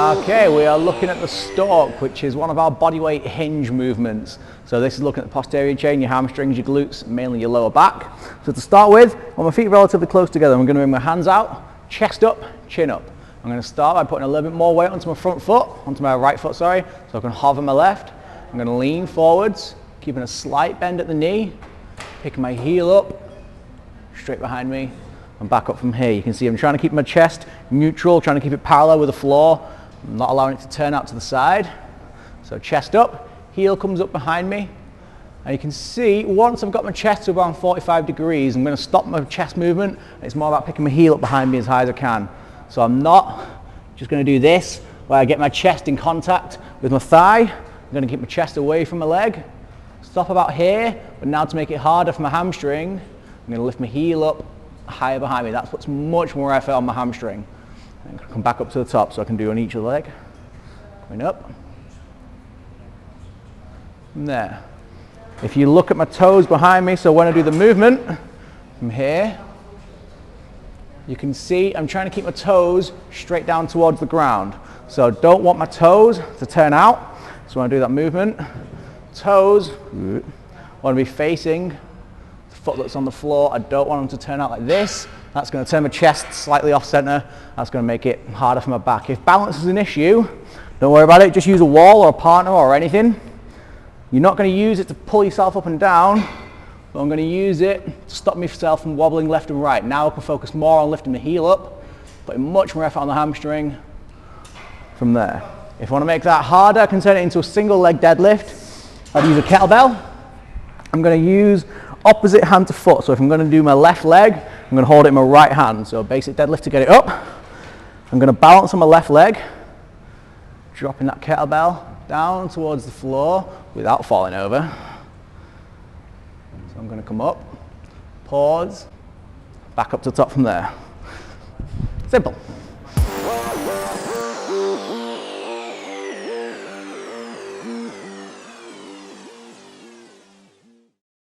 Okay, we are looking at the Stork, which is one of our bodyweight hinge movements. So this is looking at the posterior chain, your hamstrings, your glutes, mainly your lower back. So to start with, I want my feet relatively close together. I'm going to bring my hands out, chest up, chin up. I'm going to start by putting a little bit more weight onto my front foot, onto my right foot, sorry, so I can hover my left. I'm going to lean forwards, keeping a slight bend at the knee, picking my heel up, straight behind me, and back up from here. You can see I'm trying to keep my chest neutral, trying to keep it parallel with the floor. I'm not allowing it to turn out to the side. So chest up, heel comes up behind me. And you can see once I've got my chest to around 45 degrees, I'm going to stop my chest movement. It's more about picking my heel up behind me as high as I can. So I'm not just going to do this where I get my chest in contact with my thigh. I'm going to keep my chest away from my leg. Stop about here, but now to make it harder for my hamstring, I'm going to lift my heel up higher behind me. That puts much more effort on my hamstring. And come back up to the top so I can do on each leg. Going up. From there. If you look at my toes behind me, so when I do the movement from here, you can see I'm trying to keep my toes straight down towards the ground. So don't want my toes to turn out. So when I do that movement, toes want to be facing the foot that's on the floor. I don't want them to turn out like this. That's going to turn my chest slightly off center. That's going to make it harder for my back. If balance is an issue, don't worry about it. Just use a wall or a partner or anything. You're not going to use it to pull yourself up and down, but I'm going to use it to stop myself from wobbling left and right. Now I can focus more on lifting the heel up, putting much more effort on the hamstring from there. If I want to make that harder, I can turn it into a single leg deadlift. I'd use a kettlebell. I'm going to use opposite hand to foot. So if I'm going to do my left leg, I'm going to hold it in my right hand. So basic deadlift to get it up. I'm going to balance on my left leg, dropping that kettlebell down towards the floor without falling over. So I'm going to come up, pause, back up to the top from there. Simple.